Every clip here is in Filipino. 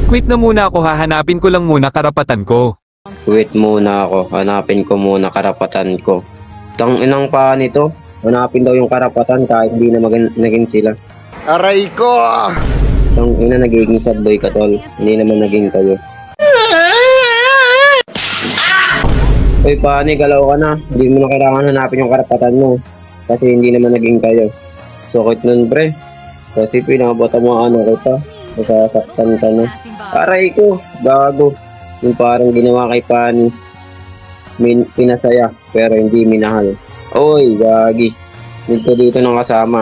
Quit na muna ako, hahanapin ko lang muna karapatan ko. Wait muna ako, hanapin ko muna karapatan ko. Tang inang pa nito, hanapin daw yung karapatan kahit hindi na naging sila. Aray ko! Tang ina, nagiging sad boy ka tol, hindi naman naging kayo. Uy Pani, galaw ka na, hindi mo na kailangan hanapin yung karapatan mo. Kasi hindi naman naging kayo. Sukit nun pre, kasi pinabota mo ano kita, nasasaktan ka na. Aray ko, gago. Yung parang ginawa kay Pani, pinasaya pero hindi minahal. Oy, gagi. Dito ng kasama.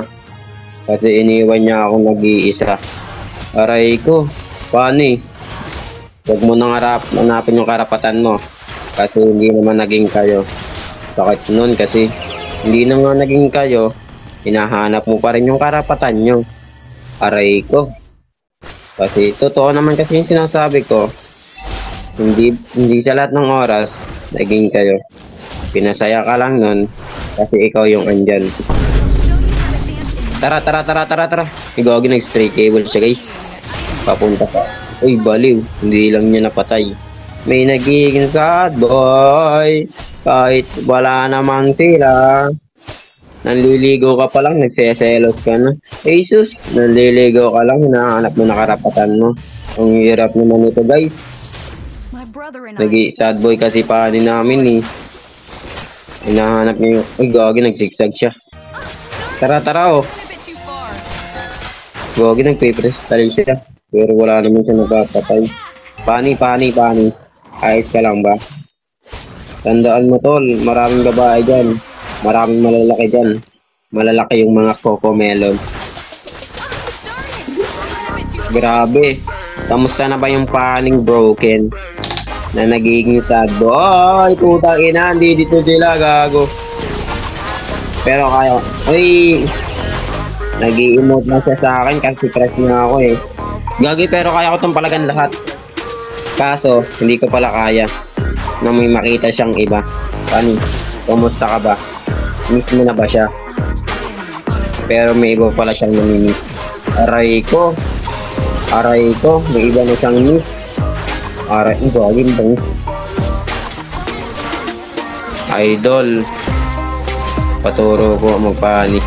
Kasi iniwan niya akong nag-iisa. Aray ko, Pani. Huwag mo nang hanapin yung karapatan mo. Kasi hindi naman naging kayo. Sakit nun kasi hindi na nga naging kayo, hinahanap mo pa rin yung karapatan nyo. Aray ko. Kasi totoo naman kasi yung sinasabi ko. Hindi sa lahat ng oras naging kayo. Pinasaya ka lang nun kasi ikaw yung andyan. Tara. Igawagin nag-stray cable siya guys. Papunta pa. Uy baliw, hindi lang niya napatay. May nagiging sad boy kahit wala naman sila. Nanliligo ka pa lang, nagseselos ka na. Jesus, nanliligo ka lang, hinahanap mo na karapatan mo. Ang hirap naman ito guys. Sad boy kasi Pani namin eh. Hinahanap niya yung... Uy, gagi, nagsigsag siya. Tara oh. Gagi, nagpe-press siya. Pero wala naman siya nagpapatay. Pani. Ayos ka lang ba? Tandaan mo tol, maraming babae dyan. Maraming malalaki dyan. Malalaki yung mga cocomelon. Grabe. Kamusta na ba yung paning broken? Na nagiging sad boy. Putang ina, hindi dito sila, gago. Pero kayo, uy, nag-i-emote na siya sa akin kasi crush niya ako eh. Gagi, pero kaya ko itong palagan lahat. Kaso, hindi ko pala kaya na may makita siyang iba. Pani, kumusta ka ba? Miss mo na ba siya? Pero may iba pala siyang namimiss. Aray ko, may iba na siyang miss. Aray, gagin bang? Idol, paturo ko magpani.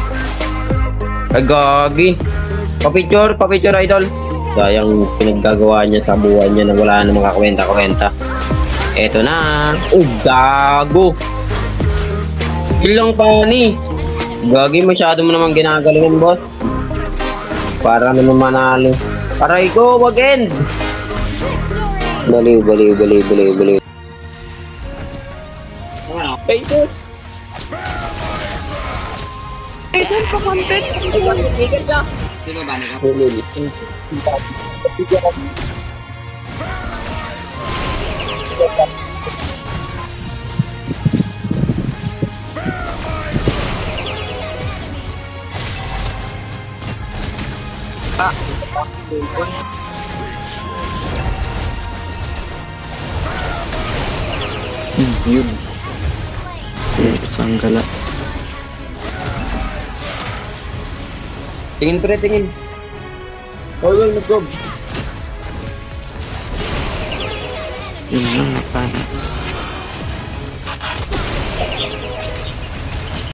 Ay gagi, papicture idol. Sayang pinaggagawa niya sa buwan niya na wala na makakwenta-kwenta. Eto na. Gago. Ilang Pani. Gagi, masyado mo naman ginagalingan, boss. Para naman manalo. Aray ko, wag end. Baliw. Paytos. Paytos pa content. Tigil ka. Sino ba nila? Yun. Sanggala. Tingin pre, tingin. Well, let's go. Yun lang, Pani.